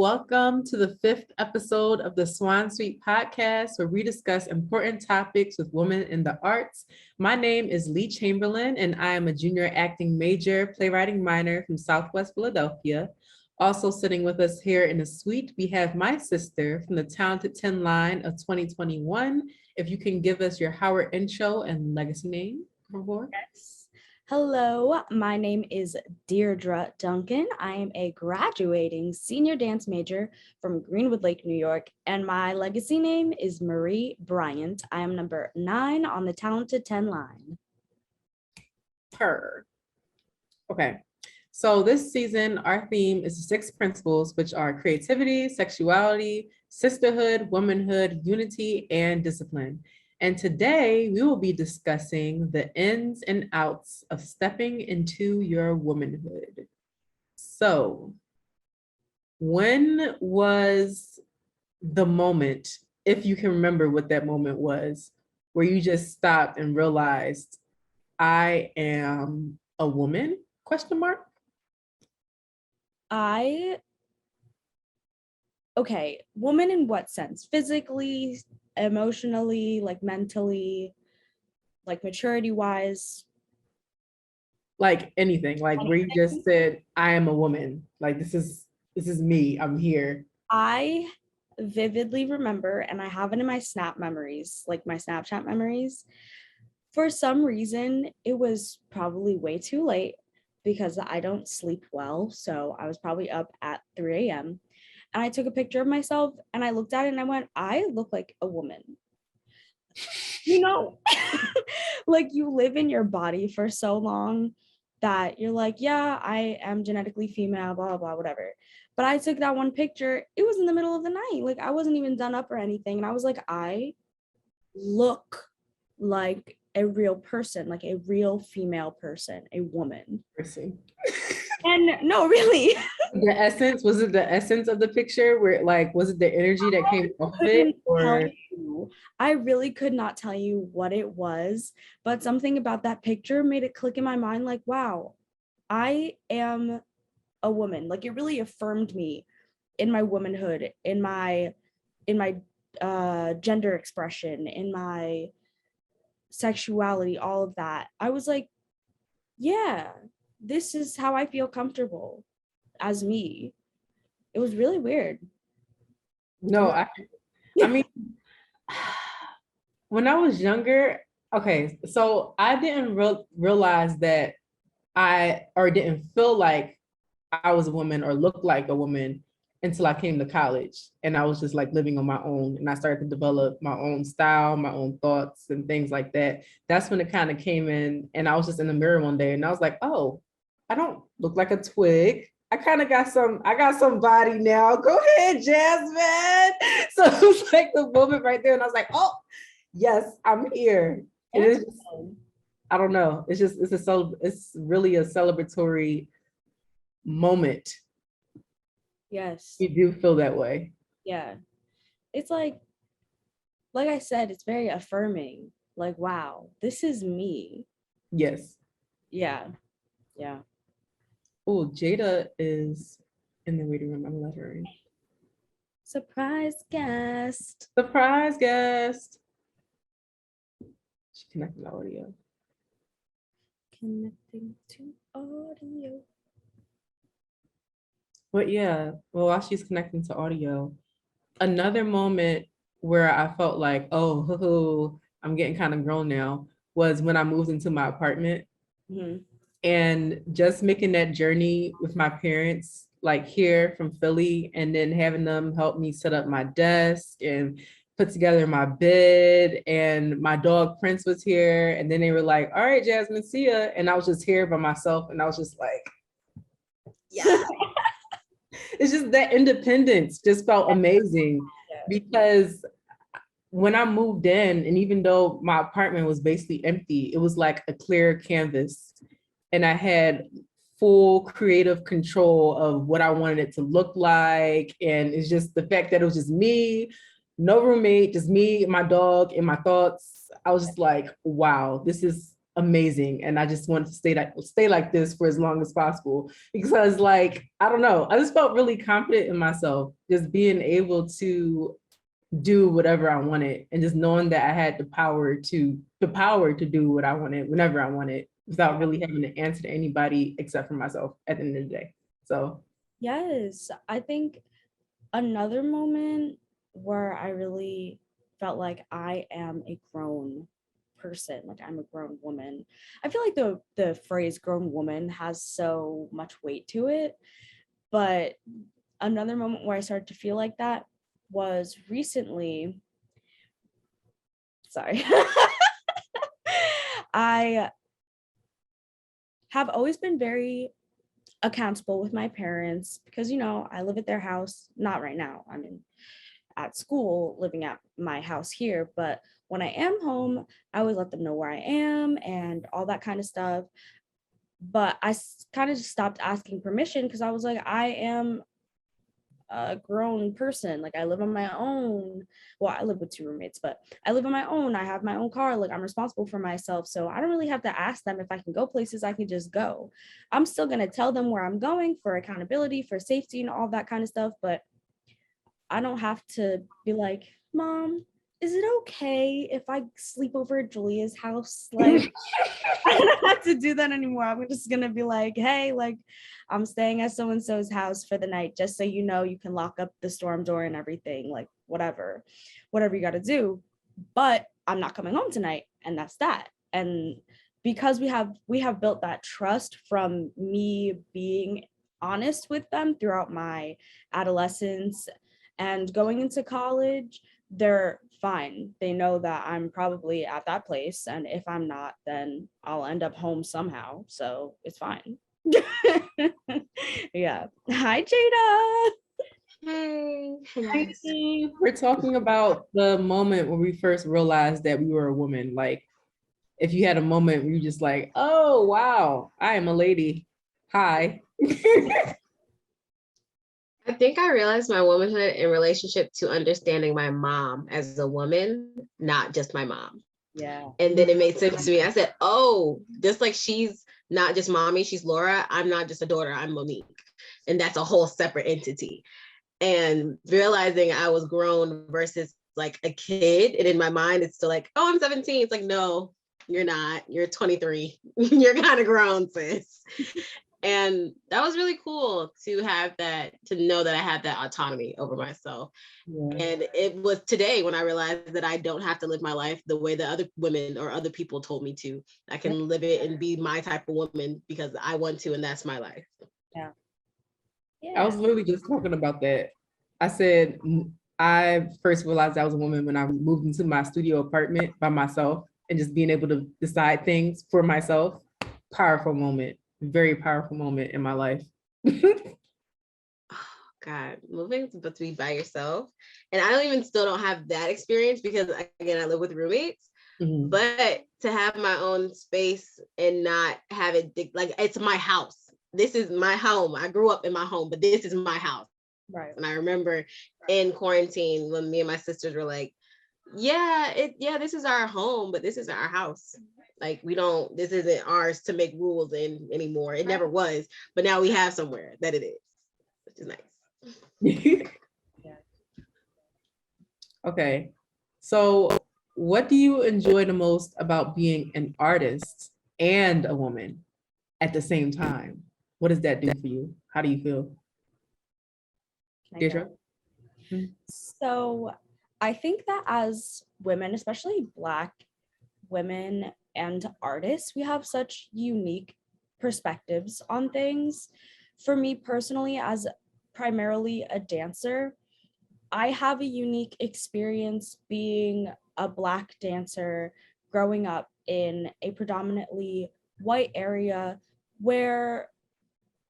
welcome to the 5th episode of the Swan Suite Podcast, where we discuss important topics with women in the arts. My name is Lee Chamberlin, and I am a junior acting major, playwriting minor from Southwest Philadelphia. Also sitting with us here in the suite, we have my sister from the Talented 10 line of 2021. If you can give us your Howard intro and legacy name, por favor. Yes. Hello, my name is Deirdre Duncan. I am a graduating senior dance major from Greenwood Lake, New York, and my legacy name is Marie Bryant. I am number 9 on the Talented 10 line. Okay. So this season, our theme is the 6 principles, which are creativity, sexuality, sisterhood, womanhood, unity, and discipline. And today we will be discussing the ins and outs of stepping into your womanhood. So, when was the moment, if you can remember what that moment was, where you just stopped and realized, I am a woman? ? Okay, woman in what sense? Physically, emotionally, like mentally, like maturity wise? Like anything, like where you just said, I am a woman. Like this is me, I'm here. I vividly remember, and I have it in my Snap memories, like my Snapchat memories. For some reason, it was probably way too late because I don't sleep well. So I was probably up at 3 a.m. And I took a picture of myself and I looked at it and I went, I look like a woman. You know, like you live in your body for so long that you're like, yeah, I am genetically female, blah, blah, blah, whatever. But I took that one picture. It was in the middle of the night. Like I wasn't even done up or anything. And I was like, I look like a real person, like a real female person, a woman. And no, really. Was it the essence of the picture where like, was it the energy that came off it? Or I really could not tell you what it was, but something about that picture made it click in my mind like, wow, I am a woman. Like it really affirmed me in my womanhood, in my gender expression, in my sexuality, all of that. I was like, yeah, this is how I feel comfortable as me. It was really weird. No, I mean, when I was younger, okay, so I didn't realize that didn't feel like I was a woman or looked like a woman until I came to college. And I was just like living on my own. And I started to develop my own style, my own thoughts and things like that. That's when it kind of came in. And I was just in the mirror one day and I was like, oh, I don't look like a twig. I got some body now. Go ahead, Jazmyn. So it was like the moment right there. And I was like, oh, yes, I'm here. It is just, I don't know. It's really a celebratory moment. Yes. You do feel that way. Yeah. It's like I said, it's very affirming. Like, wow, this is me. Yes. Yeah. Yeah. Oh, Jada is in the waiting room. I'm gonna let her in. Surprise guest. Surprise guest. She connected to audio. Connecting to audio. But yeah, well, while she's connecting to audio, another moment where I felt like, oh, I'm getting kind of grown now, was when I moved into my apartment. Mm-hmm. And just making that journey with my parents, like here from Philly, and then having them help me set up my desk and put together my bed, and my dog Prince was here. And then they were like, all right, Jazmyn, see ya. And I was just here by myself. And I was just like, yeah. It's just that independence just felt amazing because when I moved in, and even though my apartment was basically empty, it was like a clear canvas. And I had full creative control of what I wanted it to look like. And it's just the fact that it was just me, no roommate, just me, my dog, and my thoughts. I was just like, wow, this is amazing. And I just want to stay like this for as long as possible, because like, I don't know, I just felt really confident in myself, just being able to do whatever I wanted, and just knowing that I had the power to do what I wanted whenever I wanted, without really having to answer to anybody except for myself at the end of the day. So Yes, I think another moment where I really felt like I am a grown person, like I'm a grown woman. I feel like the phrase grown woman has so much weight to it, but another moment where I started to feel like that was recently. Sorry. I have always been very accountable with my parents because, I live at their house. Not right now. I'm at school living at my house here. But when I am home, I always let them know where I am and all that kind of stuff. But I kind of just stopped asking permission because I was like, I am a grown person. Like I live on my own. Well, I live with 2 roommates, but I live on my own. I have my own car. Like I'm responsible for myself. So I don't really have to ask them if I can go places. I can just go. I'm still going to tell them where I'm going for accountability, for safety and all that kind of stuff. But I don't have to be like, Mom, is it okay if I sleep over at Julia's house? Like I don't have to do that anymore. I'm just gonna be like, hey, like I'm staying at so-and-so's house for the night, just so you know, you can lock up the storm door and everything, like whatever you got to do. But I'm not coming home tonight, and that's that. And because we have built that trust from me being honest with them throughout my adolescence and going into college, they're fine. They know that I'm probably at that place. And if I'm not, then I'll end up home somehow. So it's fine. Yeah. Hi, Jada. Hey. we're talking about the moment when we first realized that we were a woman. Like, if you had a moment where you just like, oh, wow, I am a lady. Hi. I think I realized my womanhood in relationship to understanding my mom as a woman, not just my mom. Yeah. And then it made sense to me. I said, oh, just like she's not just mommy, she's Laura. I'm not just a daughter, I'm Monique. And that's a whole separate entity. And realizing I was grown versus like a kid. And in my mind, it's still like, oh, I'm 17. It's like, no, you're not. You're 23. You're kind of grown, sis. And that was really cool to have that, to know that I had that autonomy over myself. Yeah. And it was today when I realized that I don't have to live my life the way that other women or other people told me to. I can live it and be my type of woman because I want to, and that's my life. Yeah. I was literally just talking about that. I said, I first realized I was a woman when I moved into my studio apartment by myself and just being able to decide things for myself. Powerful moment. Very powerful moment in my life. God, moving to be by yourself. And I don't have that experience because again, I live with roommates, but to have my own space and not have it like it's my house. This is my home. I grew up in my home, but this is my house. Right. And I remember in quarantine when me and my sisters were like, this is our home, but this is our house. Like this isn't ours to make rules in anymore. It never was, but now we have somewhere that it is, which is nice. Okay. So what do you enjoy the most about being an artist and a woman at the same time? What does that do for you? How do you feel? Deirdre? So I think that as women, especially Black women and artists, we have such unique perspectives on things. For me personally, as primarily a dancer, I have a unique experience being a Black dancer growing up in a predominantly white area where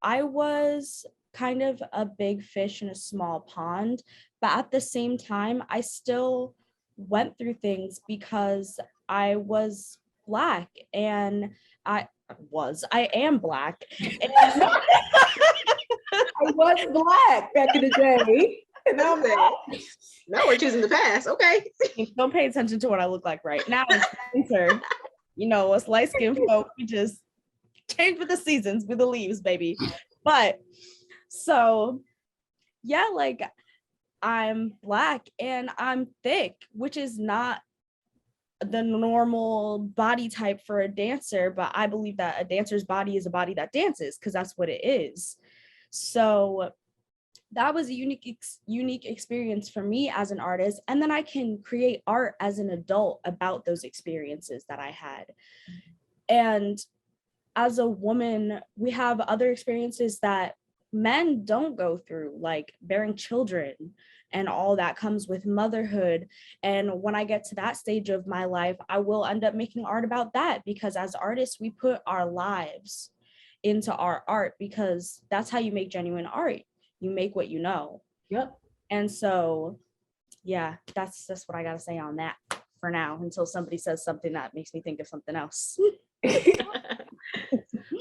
I was kind of a big fish in a small pond, but at the same time, I still went through things because I was Black and I am Black. And I was Black back in the day. And now we're choosing the past. Okay. Don't pay attention to what I look like right now. You know, us light skinned folk, we just change with the seasons, with the leaves, baby. But so yeah, like I'm Black and I'm thick, which is not the normal body type for a dancer, but I believe that a dancer's body is a body that dances because that's what it is. So that was a unique experience for me as an artist, and then I can create art as an adult about those experiences that I had. And as a woman, we have other experiences that men don't go through, like bearing children and all that comes with motherhood. And when I get to that stage of my life, I will end up making art about that, because as artists, we put our lives into our art, because that's how you make genuine art. You make what you know. Yep. And so, yeah, that's what I got to say on that for now, until somebody says something that makes me think of something else. When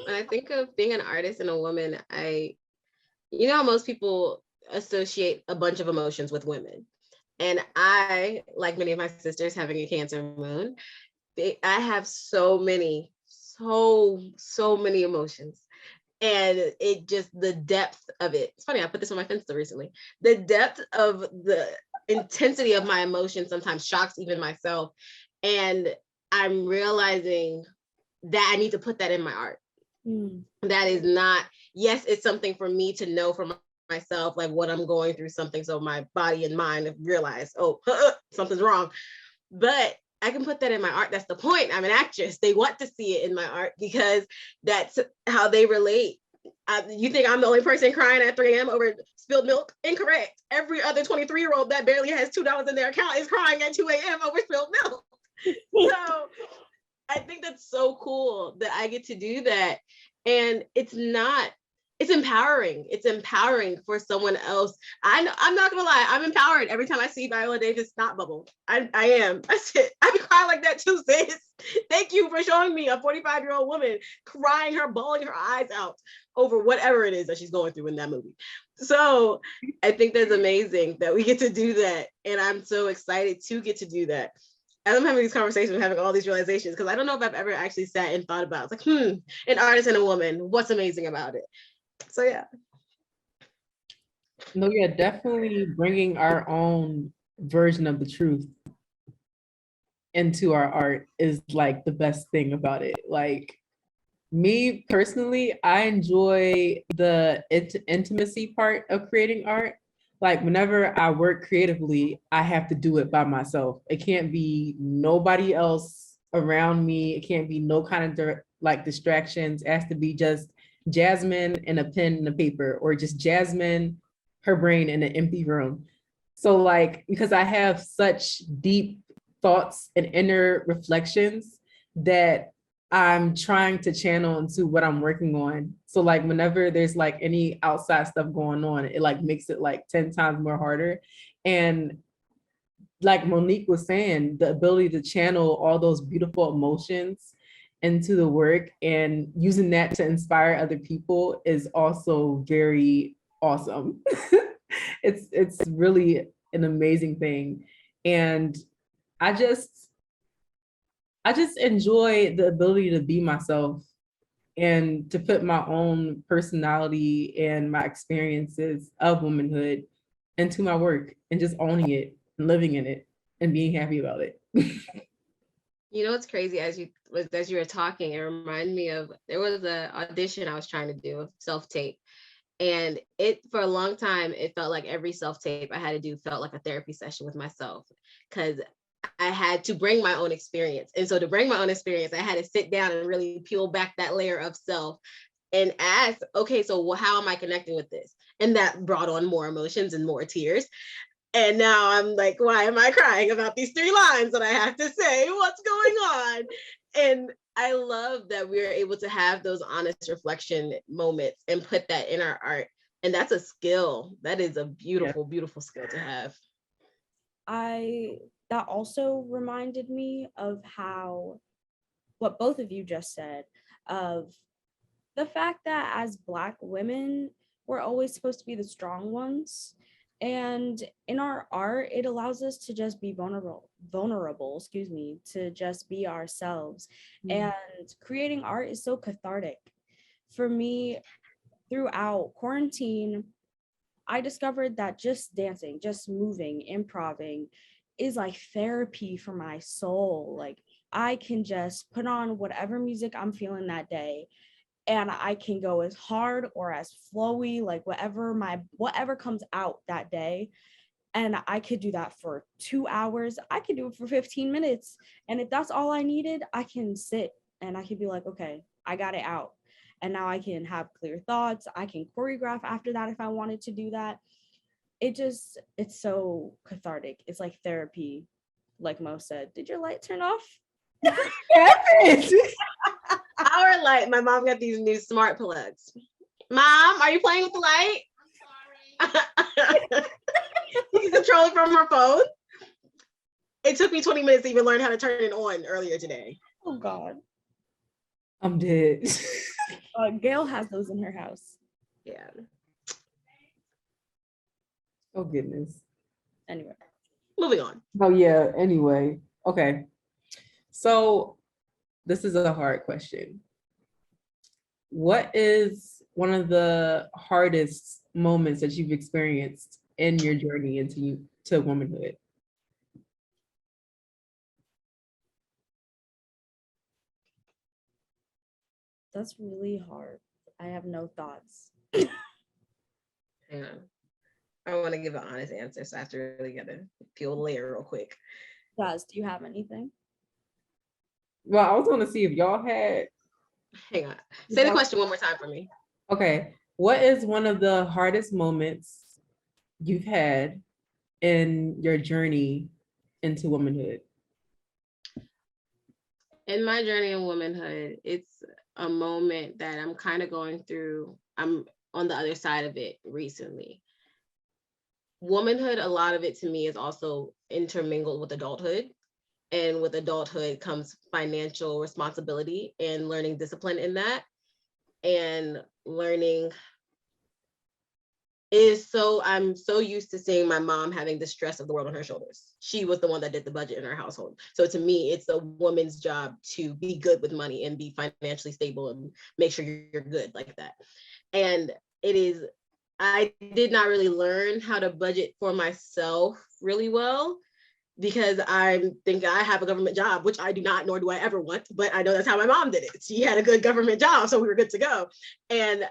I think of being an artist and a woman, you know, most people associate a bunch of emotions with women. And I, like many of my sisters having a Cancer moon, I have so many emotions. And it just, the depth of it. It's funny, I put this on my Finsta recently. The depth of the intensity of my emotions sometimes shocks even myself. And I'm realizing that I need to put that in my art. That is not, yes, it's something for me to know for myself, like what I'm going through, something so my body and mind realize, oh, something's wrong. But I can put that in my art. That's the point. I'm an actress. They want to see it in my art because that's how they relate. You think I'm the only person crying at 3 a.m. over spilled milk? Incorrect. Every other 23-year-old that barely has $2 in their account is crying at 2 a.m. over spilled milk. So I think that's so cool that I get to do that. And it's empowering. It's empowering for someone else. I'm not gonna lie, I'm empowered every time I see Viola Davis snot bubble. I am. That's it. I be crying like that too, sis. Thank you for showing me a 45-year-old woman crying, bawling her eyes out over whatever it is that she's going through in that movie. So I think that's amazing that we get to do that. And I'm so excited to get to do that. As I'm having these conversations, having all these realizations, because I don't know if I've ever actually sat and thought about, it's like, an artist and a woman, what's amazing about it? So yeah. No, yeah, definitely bringing our own version of the truth into our art is like the best thing about it. Like me personally, I enjoy the intimacy part of creating art. Like whenever I work creatively, I have to do it by myself. It can't be nobody else around me. It can't be no kind of like distractions. It has to be just Jazmyn and a pen and a paper, or just Jazmyn, her brain in an empty room. So like, because I have such deep thoughts and inner reflections that I'm trying to channel into what I'm working on. So like whenever there's like any outside stuff going on, it like makes it like 10 times more harder. And like Monique was saying, the ability to channel all those beautiful emotions into the work and using that to inspire other people is also very awesome. It's really an amazing thing. And I just enjoy the ability to be myself and to put my own personality and my experiences of womanhood into my work and just owning it and living in it and being happy about it. You know what's crazy, as you were talking, it reminded me of, there was an audition I was trying to do, self-tape. And it, for a long time, it felt like every self-tape I had to do felt like a therapy session with myself, because I had to bring my own experience. And so to bring my own experience, I had to sit down and really peel back that layer of self and ask, okay, so how am I connecting with this? And that brought on more emotions and more tears. And now I'm like, why am I crying about these 3 lines that I have to say? What's going on? And I love that we are able to have those honest reflection moments and put that in our art. And that's a skill. That is a beautiful, beautiful skill to have. That also reminded me of how, what both of you just said, of the fact that as Black women, we're always supposed to be the strong ones. And in our art, it allows us to just be vulnerable, to just be ourselves. And creating art is so cathartic. For me, throughout quarantine, I discovered that just dancing, just moving, improving is like therapy for my soul. Like I can just put on whatever music I'm feeling that day and I can go as hard or as flowy, like whatever comes out that day. And I could do that for 2 hours. I could do it for 15 minutes. And if that's all I needed, I can sit and I could be like, okay, I got it out. And now I can have clear thoughts. I can choreograph after that if I wanted to do that. It's so cathartic. It's like therapy, like Mo said. Did your light turn off? Our light, my mom got these new smart plugs. Mom, are you playing with the light? I'm sorry. You can control it from her phone. It took me 20 minutes to even learn how to turn it on earlier today. Oh God. I'm dead. Gail has those in her house. Yeah. Oh goodness. Anyway. Moving on. Oh yeah, anyway. Okay. So this is a hard question. What is one of the hardest moments that you've experienced in your journey to womanhood? That's really hard. I have no thoughts. Hang on. I want to give an honest answer, so I have to really get to peel the layer real quick. Jazz, do you have anything? Well, I was going to see if y'all had. Hang on. Say the question one more time for me. Okay. What is one of the hardest moments you've had in your journey into womanhood? In my journey in womanhood, it's a moment that I'm kind of going through. I'm on the other side of it recently. Womanhood, a lot of it to me is also intermingled with adulthood. And with adulthood comes financial responsibility and learning discipline in that. And learning I'm so used to seeing my mom having the stress of the world on her shoulders. She was the one that did the budget in our household. So to me, it's a woman's job to be good with money and be financially stable and make sure you're good like that. And I did not really learn how to budget for myself really well because I think I have a government job, which I do not, nor do I ever want, but I know that's how my mom did it. She had a good government job, so we were good to go. And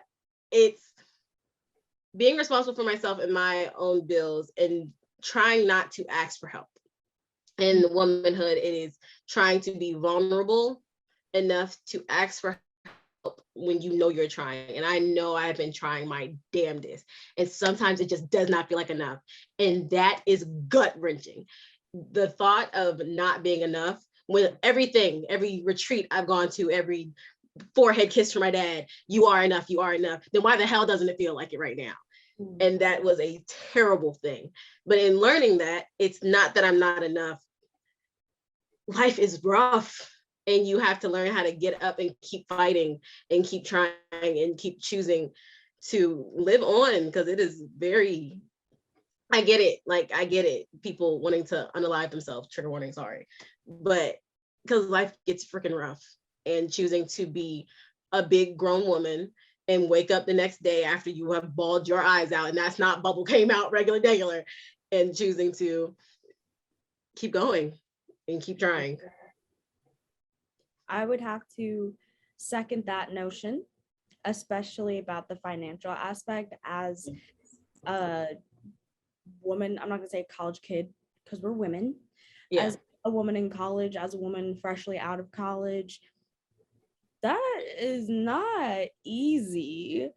it's being responsible for myself and my own bills and trying not to ask for help. In womanhood, it is trying to be vulnerable enough to ask for help when you know you're trying. And I know I've been trying my damnedest. And sometimes it just does not feel like enough. And that is gut-wrenching. The thought of not being enough, when every retreat I've gone to, every forehead kiss from my dad, you are enough, then why the hell doesn't it feel like it right now? And that was a terrible thing. But in learning that, it's not that I'm not enough. Life is rough and you have to learn how to get up and keep fighting and keep trying and keep choosing to live on, because it is very, I get it. People wanting to unalive themselves, trigger warning, sorry. But because life gets freaking rough, and choosing to be a big grown woman and wake up the next day after you have bawled your eyes out, and that's not bubble came out regular, and choosing to keep going and keep trying. I would have to second that notion, especially about the financial aspect. As a woman, I'm not gonna say college kid because we're women. Yeah. As a woman in college, as a woman freshly out of college, that is not easy.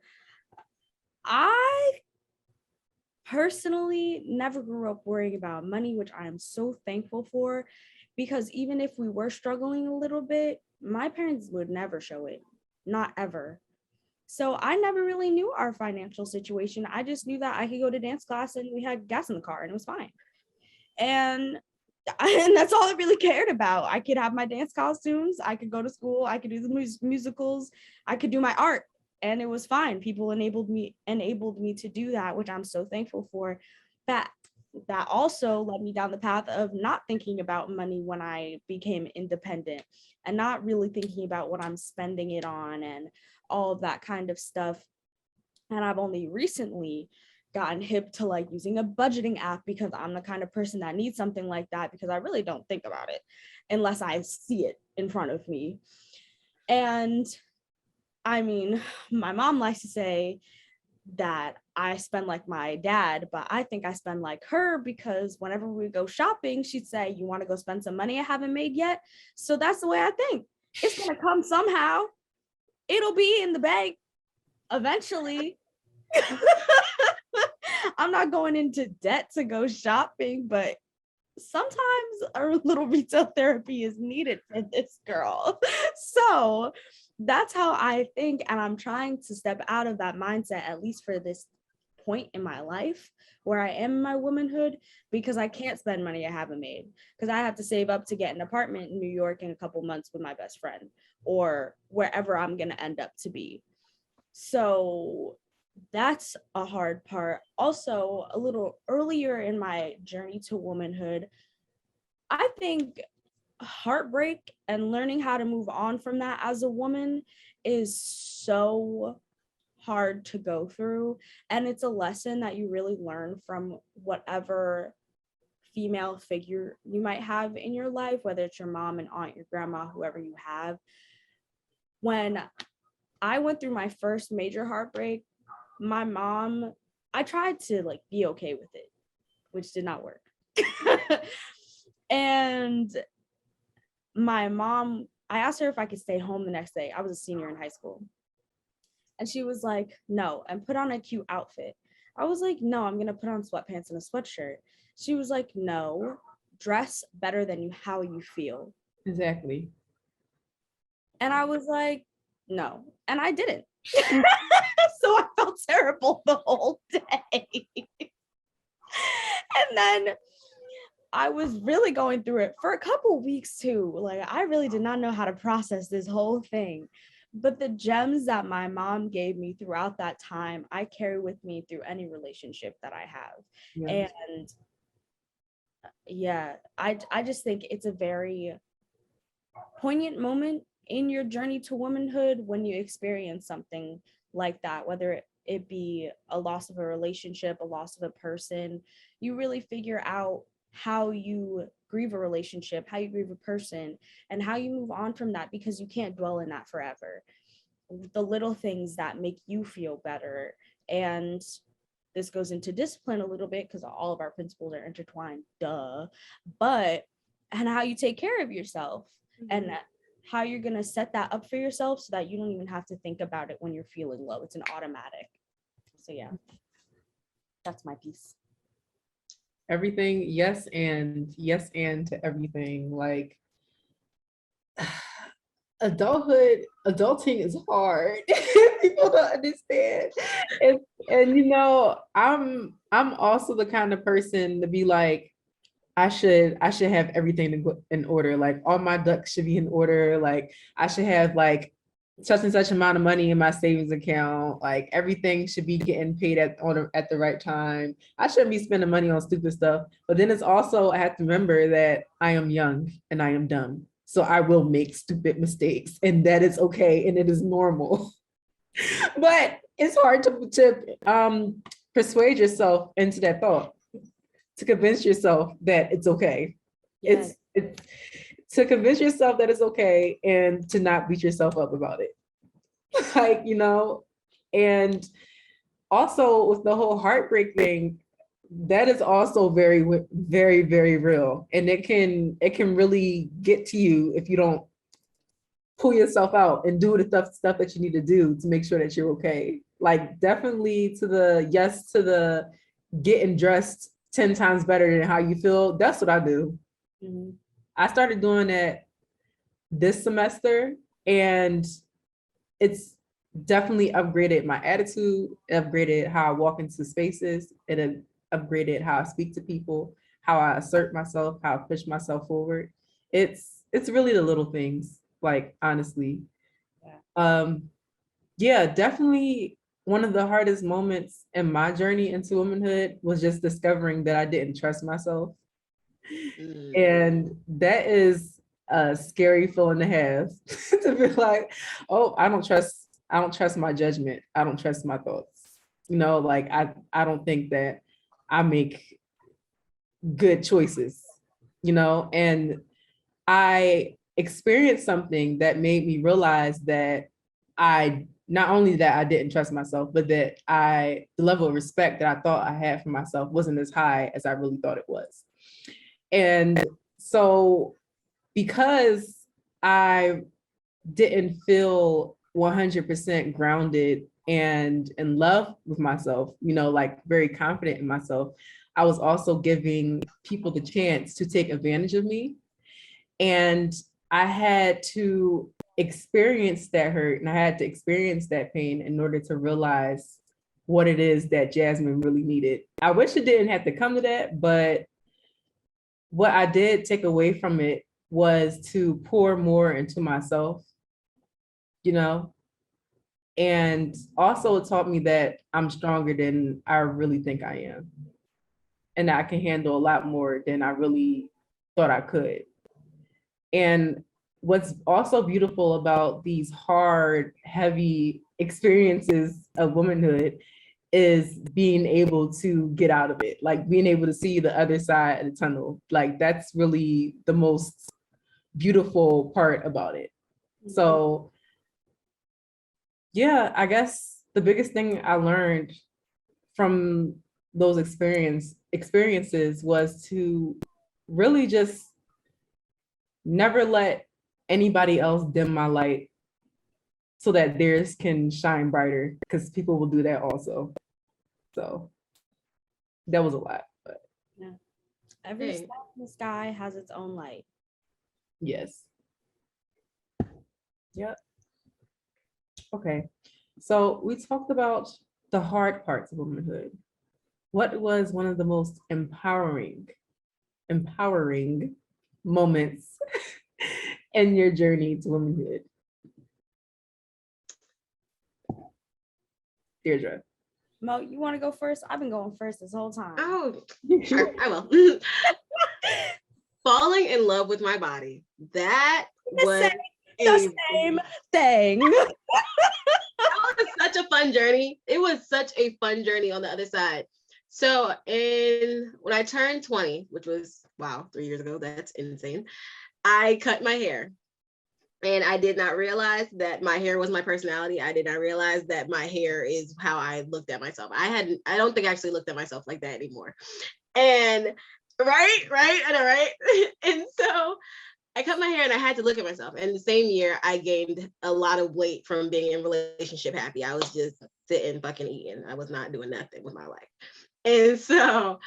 I personally never grew up worrying about money, which I am so thankful for, because even if we were struggling a little bit, my parents would never show it, not ever. So I never really knew our financial situation. I just knew that I could go to dance class and we had gas in the car and it was fine. And that's all I really cared about. I could have my dance costumes, I could go to school, I could do the musicals, I could do my art, and it was fine. People enabled me to do that, which I'm so thankful for. that also led me down the path of not thinking about money when I became independent and not really thinking about what I'm spending it on and all of that kind of stuff. And I've only recently gotten hip to like using a budgeting app because I'm the kind of person that needs something like that because I really don't think about it unless I see it in front of me. And I mean, my mom likes to say that I spend like my dad, but I think I spend like her because whenever we go shopping, she'd say, "You want to go spend some money I haven't made yet?" So that's the way I think. It's going to come somehow. It'll be in the bank eventually. I'm not going into debt to go shopping, but sometimes a little retail therapy is needed for this girl. So that's how I think. And I'm trying to step out of that mindset, at least for this point in my life where I am in my womanhood, because I can't spend money I haven't made because I have to save up to get an apartment in New York in a couple months with my best friend or wherever I'm going to end up to be. So that's a hard part. Also, a little earlier in my journey to womanhood, I think heartbreak and learning how to move on from that as a woman is so hard to go through. And it's a lesson that you really learn from whatever female figure you might have in your life, whether it's your mom, an aunt, your grandma, whoever you have. When I went through my first major heartbreak, my mom, I tried to like be okay with it, which did not work. And my mom, I asked her if I could stay home the next day. I was a senior in high school. And she was like, "No," and put on a cute outfit. I was like, "No, I'm going to put on sweatpants and a sweatshirt." She was like, "No, dress better than how you feel." Exactly. And I was like, "No." And I didn't. So I felt terrible the whole day. And then I was really going through it for a couple weeks too. Like, I really did not know how to process this whole thing. But the gems that my mom gave me throughout that time, I carry with me through any relationship that I have. Yeah. And yeah, I just think it's a very poignant moment in your journey to womanhood when you experience something like that, whether it be a loss of a relationship, a loss of a person. You really figure out how you grieve a relationship, how you grieve a person, and how you move on from that, because you can't dwell in that forever. The little things that make you feel better. And this goes into discipline a little bit because all of our principles are intertwined, duh. But, and how you take care of yourself, and how you're going to set that up for yourself so that you don't even have to think about it when you're feeling low. It's an automatic. So yeah, that's my piece. Everything, yes and to everything. Like, adulting is hard. People don't understand. And you know, I'm also the kind of person to be like, I should have everything in order. Like, all my ducks should be in order. Like, I should have like such and such amount of money in my savings account. Like, everything should be getting paid at the right time. I shouldn't be spending money on stupid stuff. But then it's also, I have to remember that I am young and I am dumb. So I will make stupid mistakes, and that is okay, and it is normal. But it's hard to persuade yourself into that thought, to convince yourself that it's okay. Yes. It's to convince yourself that it's okay and to not beat yourself up about it. Like, you know, and also with the whole heartbreak thing, that is also very, very, very real. And it can really get to you if you don't pull yourself out and do the stuff that you need to do to make sure that you're okay. Like, definitely to the getting dressed 10 times better than how you feel. That's what I do. Mm-hmm. I started doing it this semester, and it's definitely upgraded my attitude, upgraded how I walk into spaces, it upgraded how I speak to people, how I assert myself, how I push myself forward. It's really the little things, like, honestly. Yeah, definitely one of the hardest moments in my journey into womanhood was just discovering that I didn't trust myself. And that is a scary feeling to have to be like, oh, I don't trust my judgment. I don't trust my thoughts. Like I don't think that I make good choices, and I experienced something that made me realize that I not only that I didn't trust myself, but that the level of respect that I thought I had for myself wasn't as high as I really thought it was. And so because I didn't feel 100% grounded and in love with myself, like very confident in myself, I was also giving people the chance to take advantage of me. And I had to experience that hurt and I had to experience that pain in order to realize what it is that Jazmyn really needed. I wish it didn't have to come to that, but what I did take away from it was to pour more into myself, and also it taught me that I'm stronger than I really think I am. And I can handle a lot more than I really thought I could. And what's also beautiful about these hard, heavy experiences of womanhood is being able to get out of it, like being able to see the other side of the tunnel. Like that's really the most beautiful part about it. So yeah, I guess the biggest thing I learned from those experiences was to really just never let anybody else dim my light so that theirs can shine brighter, because people will do that also. So that was a lot, but yeah. Every star in the sky has its own light. yes. Yep. Okay. So we talked about the hard parts of womanhood. What was one of the most empowering moments in your journey to womanhood? Deirdre. Mo, you want to go first? I've been going first this whole time. Oh, sure, I will. Falling in love with my body. That was the same thing. That was such a fun journey. It was such a fun journey on the other side. So when I turned 20, which was, wow, 3 years ago, that's insane. I cut my hair. And I did not realize that my hair was my personality. I did not realize that my hair is how I looked at myself. I don't think I actually looked at myself like that anymore. And right, I know, right? And so I cut my hair and I had to look at myself. And the same year, I gained a lot of weight from being in relationship happy. I was just sitting, fucking eating. I was not doing nothing with my life. And so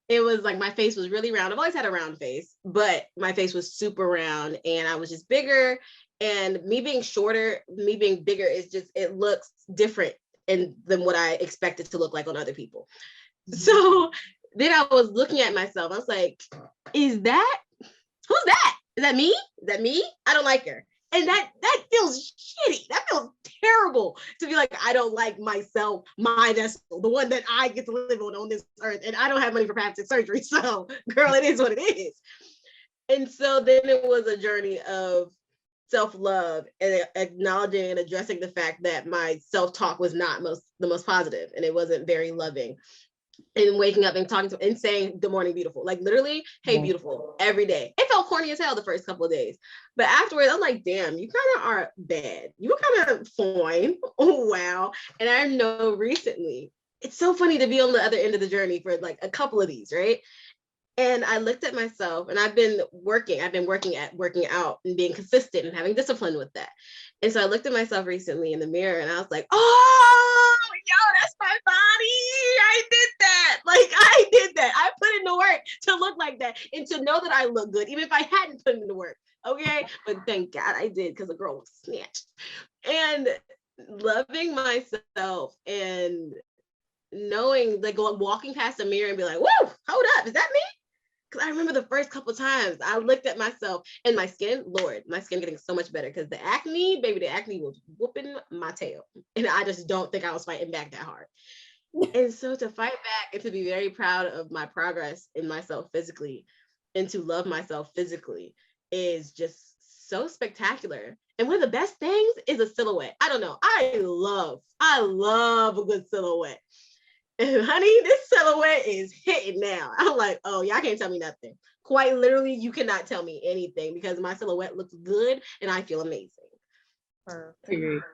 it was like my face was really round. I've always had a round face, but my face was super round and I was just bigger. And me being shorter, me being bigger, it looks different than what I expected to look like on other people. So then I was looking at myself. I was like, who's that? Is that me? I don't like her. And that feels shitty. That feels terrible to be like, I don't like myself, my vessel, the one that I get to live on this earth. And I don't have money for plastic surgery. So girl, it is what it is. And so then it was a journey of self-love and acknowledging and addressing the fact that my self-talk was not the most positive and it wasn't very loving. And waking up and talking to and saying good morning beautiful, like literally hey beautiful every day. It felt corny as hell the first couple of days, but afterwards I'm like, damn, you kind of are bad, you kind of fine. Oh wow. And I know recently it's so funny to be on the other end of the journey for like a couple of these, right? And I looked at myself and I've been working at working out and being consistent and having discipline with that. And so I looked at myself recently in the mirror and I was like, oh, yo, that's my body. I did that. Like I did that. I put in the work to look like that and to know that I look good, even if I hadn't put in the work. Okay. But thank God I did, because the girl was snatched. And loving myself and knowing, like walking past the mirror and be like, whoa, hold up, is that me? Because I remember the first couple times I looked at myself and my skin, Lord, my skin getting so much better because the acne was whooping my tail. And I just don't think I was fighting back that hard. And so to fight back and to be very proud of my progress in myself physically and to love myself physically is just so spectacular. And one of the best things is a silhouette. I don't know. I love a good silhouette. And honey, this silhouette is hitting now. I'm like, oh, y'all can't tell me nothing. Quite literally, you cannot tell me anything because my silhouette looks good and I feel amazing. Perfect.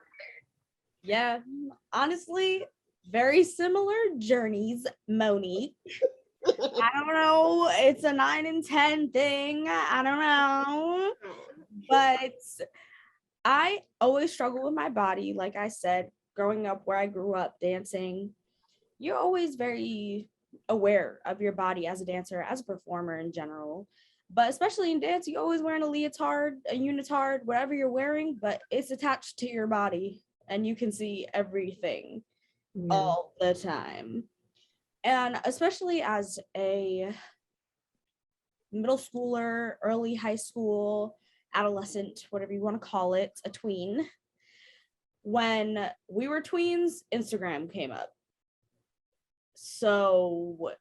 Yeah, honestly, very similar journeys, Monique. I don't know. It's a 9 and 10 thing. I don't know. But I always struggle with my body. Like I said, growing up where I grew up dancing, you're always very aware of your body as a dancer, as a performer in general. But especially in dance, you're always wearing a leotard, a unitard, whatever you're wearing, but it's attached to your body and you can see everything all the time. And especially as a middle schooler, early high school, adolescent, whatever you want to call it, a tween, when we were tweens, Instagram came up. So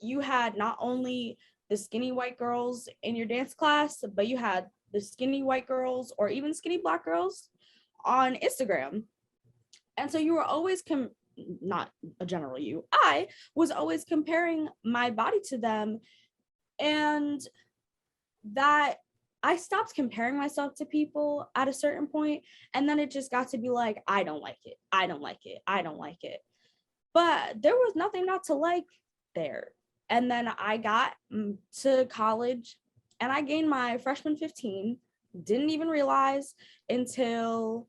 you had not only the skinny white girls in your dance class, but you had the skinny white girls or even skinny black girls on Instagram. And so you were always not a general you, I was always comparing my body to them, and that I stopped comparing myself to people at a certain point, and then it just got to be like, I don't like it, I don't like it, I don't like it. But there was nothing not to like there. And then I got to college and I gained my freshman 15, didn't even realize until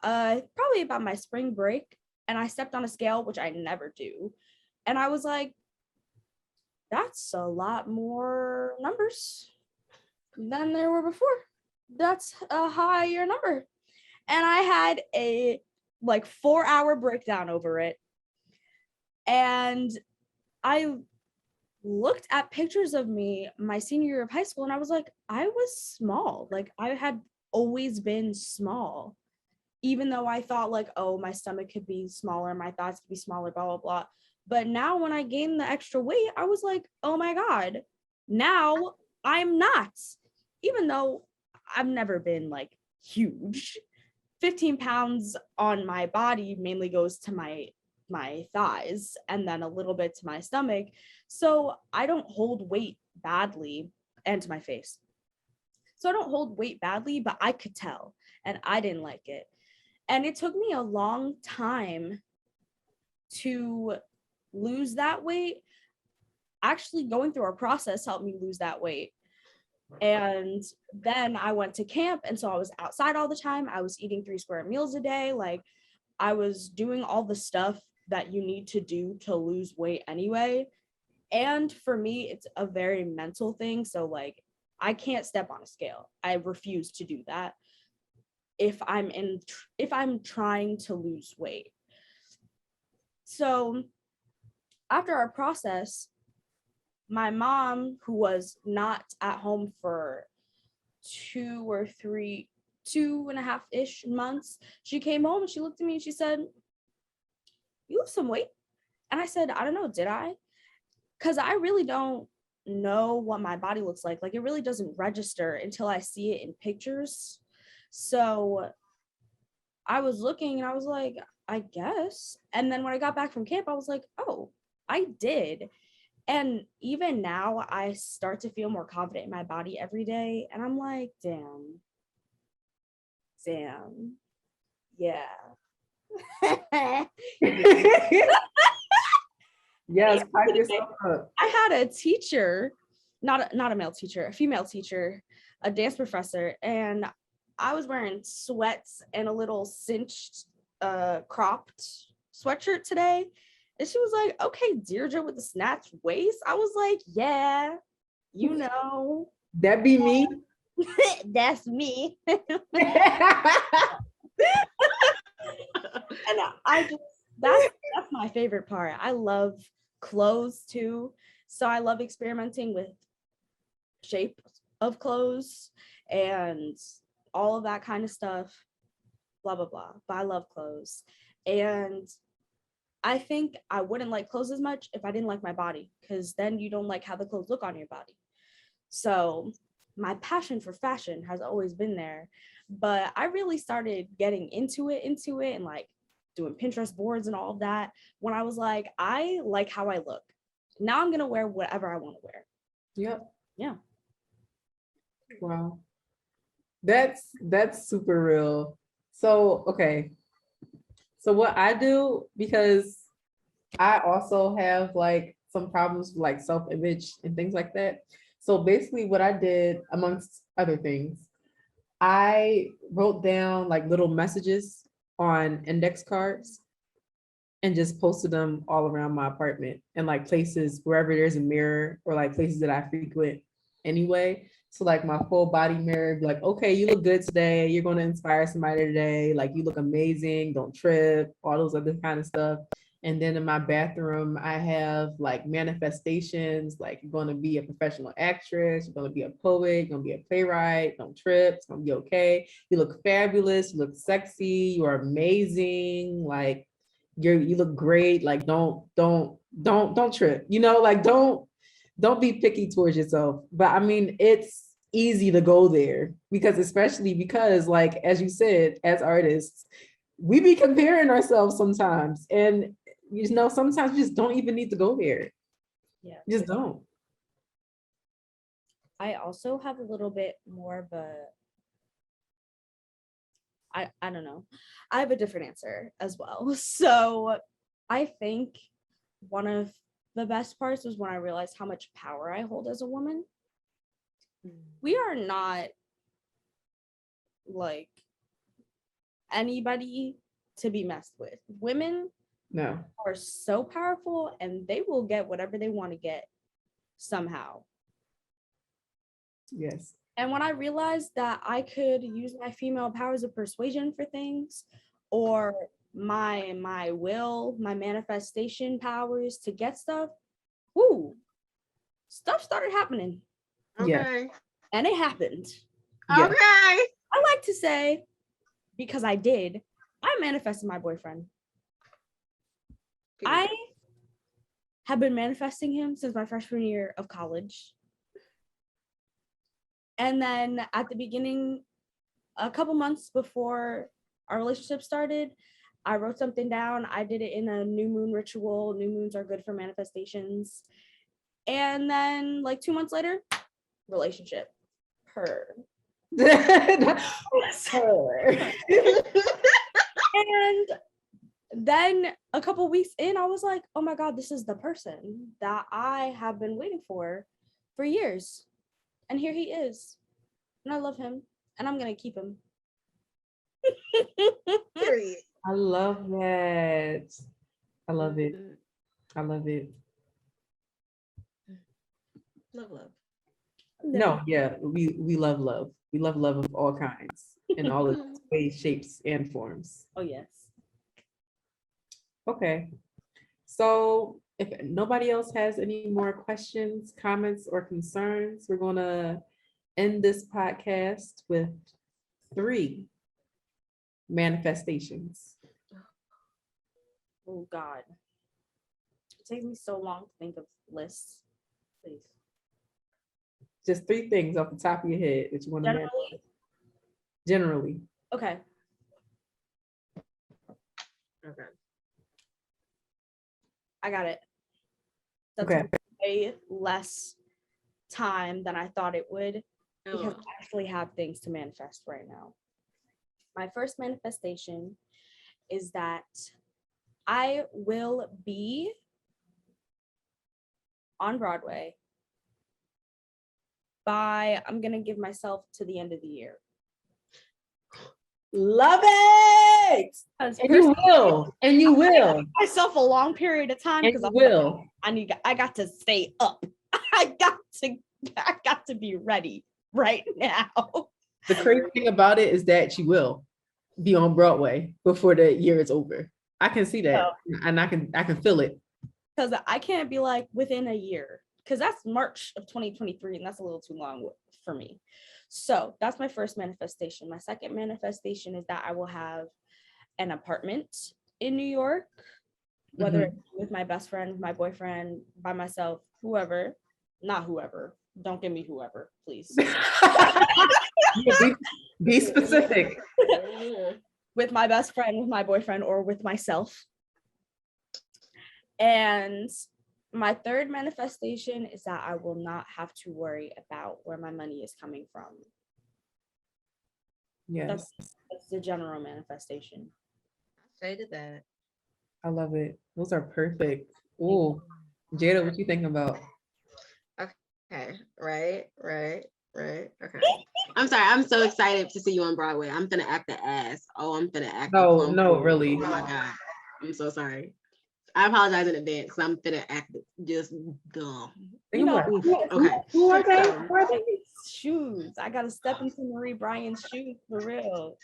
probably about my spring break, and I stepped on a scale, which I never do. And I was like, that's a lot more numbers than there were before. That's a higher number. And I had a 4-hour breakdown over it. And I looked at pictures of me my senior year of high school, and I was like, I was small. Like, I had always been small. Even though I thought like, oh, my stomach could be smaller, my thighs could be smaller, blah, blah, blah. But now when I gained the extra weight, I was like, oh my God, now I'm not. Even though I've never been like huge, 15 pounds on my body mainly goes to my thighs and then a little bit to my stomach. So I don't hold weight badly, and to my face. So I don't hold weight badly, but I could tell, and I didn't like it. And it took me a long time to lose that weight. Actually, going through our process helped me lose that weight. And then I went to camp, and so I was outside all the time. I was eating 3 square meals a day. Like, I was doing all the stuff that you need to do to lose weight anyway. And for me, it's a very mental thing. So like, I can't step on a scale. I refuse to do that if I'm trying to lose weight. So after our process, my mom, who was not at home for 2.5-ish months, she came home and she looked at me and she said, you lose some weight. And I said, I don't know, did I? Because I really don't know what my body looks like. Like, it really doesn't register until I see it in pictures. So I was looking and I was like, I guess. And then when I got back from camp, I was like, oh, I did. And even now, I start to feel more confident in my body every day. And I'm like, damn. Yeah. Yes, pipe yourself up. I had a teacher, not a male teacher, a female teacher, a dance professor, and I was wearing sweats and a little cinched, cropped sweatshirt today. And she was like, okay, Deirdre with the snatched waist. I was like, yeah, you know. That be me. That's me. And I just, that's my favorite part. I love clothes too. So I love experimenting with shape of clothes and all of that kind of stuff, blah, blah, blah. But I love clothes. And I think I wouldn't like clothes as much if I didn't like my body, because then you don't like how the clothes look on your body. So my passion for fashion has always been there, but I really started getting into it and like doing Pinterest boards and all of that when I was like, I like how I look. Now I'm going to wear whatever I want to wear. Yep. Yeah. Wow. That's super real. So, okay. So what I do, because I also have like some problems with like self-image and things like that. So basically what I did, amongst other things, I wrote down like little messages on index cards and just posted them all around my apartment and like places wherever there's a mirror or like places that I frequent anyway. So like my full body mirror, be like, okay, you look good today. You're going to inspire somebody today. Like you look amazing. Don't trip. All those other kind of stuff. And then in my bathroom, I have like manifestations, like you're going to be a professional actress. You're going to be a poet. You're going to be a playwright. Don't trip. It's going to be okay. You look fabulous. You look sexy. You are amazing. Like you look great. Like don't trip. You know, like don't be picky towards yourself. But I mean, it's easy to go there especially because like, as you said, as artists, we be comparing ourselves sometimes. And, you know, sometimes we just don't even need to go there. Yeah. Just don't. I also have a little bit more, but I don't know. I have a different answer as well. So I think one of the best parts was when I realized how much power I hold as a woman. We are not like anybody to be messed with. Women No. are so powerful and they will get whatever they want to get somehow. Yes. And when I realized that I could use my female powers of persuasion for things, or my will, my manifestation powers to get stuff, stuff started happening. Okay. Yeah. And it happened. Yeah. Okay. I like to say, because I manifested my boyfriend. I have been manifesting him since my freshman year of college. And then at the beginning, a couple months before our relationship started, I wrote something down. I did it in a new moon ritual. New moons are good for manifestations. And then like 2 months later, relationship. Her. And then a couple weeks in, I was like, oh my God, this is the person that I have been waiting for years. And here he is. And I love him. And I'm going to keep him. Period. I love that. I love it. I love it. Love. No, yeah, we love love. We love love of all kinds in all its ways, shapes, and forms. Oh, yes. Okay. So if nobody else has any more questions, comments, or concerns, we're going to end this podcast with 3 manifestations. Oh, God. It takes me so long to think of lists. Please. Just 3 things off the top of your head that you want to manifest. Generally. Okay. I got it. That's okay. way less time than I thought it would, because I actually have things to manifest right now. My first manifestation is that I will be on Broadway I'm going to give myself to the end of the year. Love it. And you will. And you will. Give myself a long period of time because I got to stay up. I got to be ready right now. The crazy thing about it is that you will be on Broadway before the year is over. I can see that, and I can feel it. Because I can't be like within a year. because that's March of 2023, and that's a little too long for me. So that's my first manifestation. My second manifestation is that I will have an apartment in New York, whether it's with my best friend, my boyfriend, by myself, whoever, not whoever. Don't give me whoever, please. Be specific. With my best friend, with my boyfriend, or with myself. And my third manifestation is that I will not have to worry about where my money is coming from. Yes. That's the general manifestation. I shaded that. I love it. Those are perfect. Ooh, Jada, what you thinking about? Okay, right. Okay. I'm sorry. I'm so excited to see you on Broadway. I'm gonna act the ass. Oh, I'm gonna act. No, really. Oh my God. I'm so sorry. I apologize in advance because I'm gonna act just dumb. You know, Okay. who are they? Who are they? Shoes. I gotta step into Marie Bryan's shoes for real.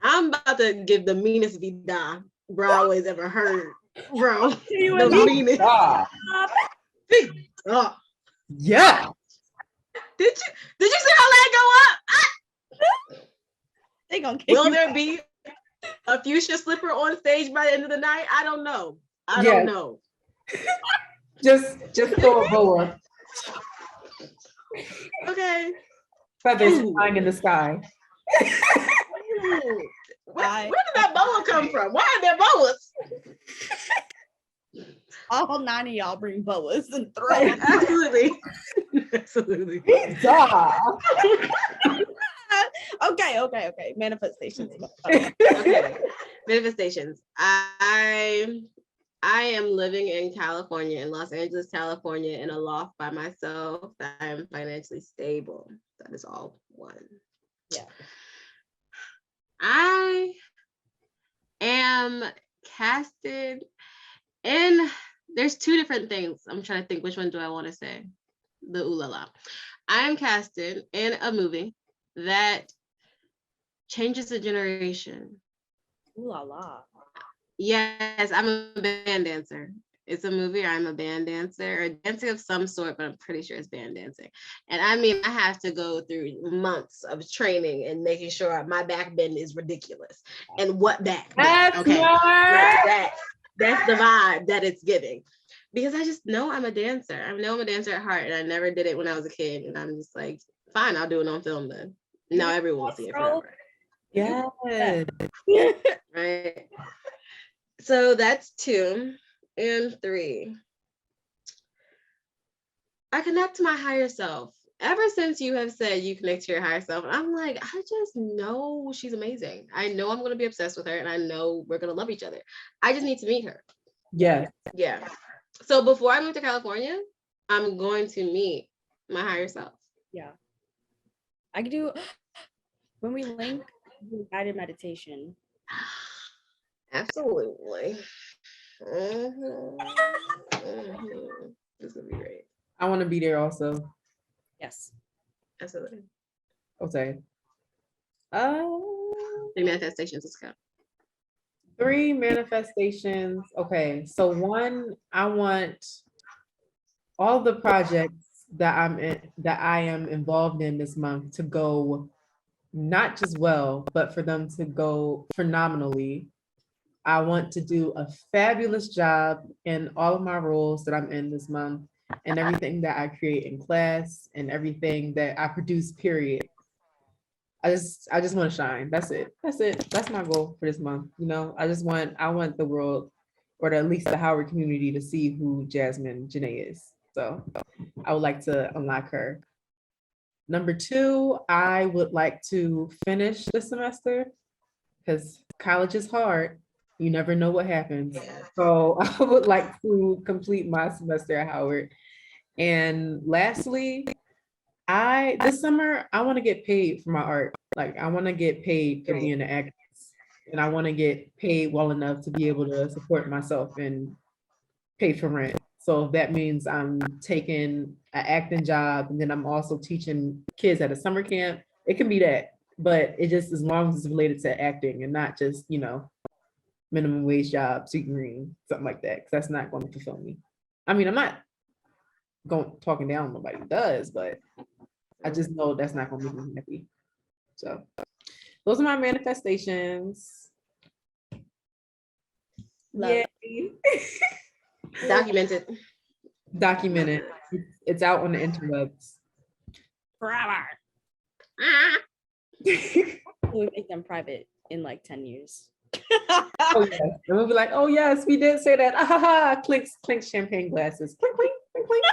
I'm about to give the meanest vida Broadway's ever heard, bro. The meanest. Yeah. Did you see her leg go up? They gonna kick Will you. there be a fuchsia slipper on stage by the end of the night? I don't know. I don't know. Just throw a boa. Okay. Feathers flying in the sky. Where did that boa come from? Why are there boas? All 9 of y'all bring boas and throw. Absolutely. Absolutely. Okay. Manifestations. Okay. Manifestations. I am living in California, in Los Angeles, California, in a loft by myself. I am financially stable. That is all one. Yeah. I am casted in, there's two different things. I'm trying to think, which one do I want to say? The ooh la la. I am casted in a movie that changes a generation. Ooh la la. Yes, I'm a band dancer. It's a movie. I'm a band dancer, or dancing of some sort, but I'm pretty sure it's band dancing. And I mean, I have to go through months of training and making sure my back bend is ridiculous. And what back? That's okay, right. that's the vibe that it's giving. Because I just know I'm a dancer. I know I'm a dancer at heart, and I never did it when I was a kid. And I'm just like, fine, I'll do it on film then. Now everyone will see it forever. Yes. Right. So that's 2. And 3. I connect to my higher self. Ever since you have said you connect to your higher self, I'm like, I just know she's amazing. I know I'm going to be obsessed with her, and I know we're going to love each other. I just need to meet her. Yes. Yeah. So before I move to California, I'm going to meet my higher self. Yeah. I could do, when we link, guided meditation. Absolutely. This is gonna be great. I want to be there also. Yes. Absolutely. Okay. 3 manifestations. Let's go. 3 manifestations. Okay. So 1, I want all the projects that I am involved in this month to go not just well, but for them to go phenomenally. I want to do a fabulous job in all of my roles that I'm in this month, and everything that I create in class, and everything that I produce, period. I just want to shine. That's it. That's my goal for this month. You know, I want the world, or at least the Howard community, to see who Jazmyn Janae is. So I would like to unlock her. Number 2, I would like to finish the semester, because college is hard. You never know what happens. Yeah. So I would like to complete my semester at Howard. And lastly, this summer, I want to get paid for my art. Like, I want to get paid for being an actress, and I want to get paid well enough to be able to support myself and pay for rent. So if that means I'm taking an acting job, and then I'm also teaching kids at a summer camp, it can be that. But it just, as long as it's related to acting and not just, minimum wage job, sweet green, something like that, because that's not going to fulfill me. I mean, I'm not talking down nobody does, but I just know that's not going to make me happy. So those are my manifestations. Love Yay. Documented. It's out on the interwebs. forever. Ah. We make them private in like 10 years. Oh yes. And we'll be like, oh yes, we did say that. Ah, ha, ha. Clinks, clinks, champagne glasses. Clink, clink, clink, clink.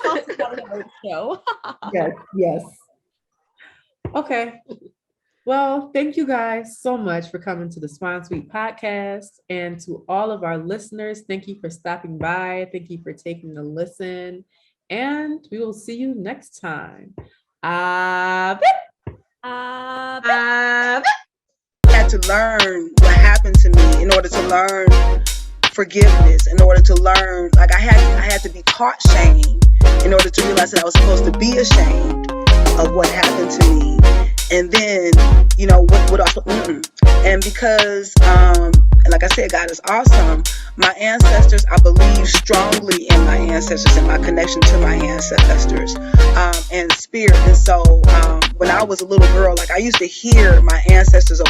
Talk about it on the show. Yes, yes. Okay. Well, thank you guys so much for coming to the Swan Suite Podcast. And to all of our listeners, thank you for stopping by. Thank you for taking a listen. And we will see you next time. I had to learn what happened to me in order to learn forgiveness, in order to learn, like I had to be taught shame in order to realize that I was supposed to be ashamed of what happened to me. And then, you know, what also, and because, like I said, God is awesome. My ancestors, I believe strongly in my ancestors and my connection to my ancestors, and spirit. And so, when I was a little girl, like I used to hear my ancestors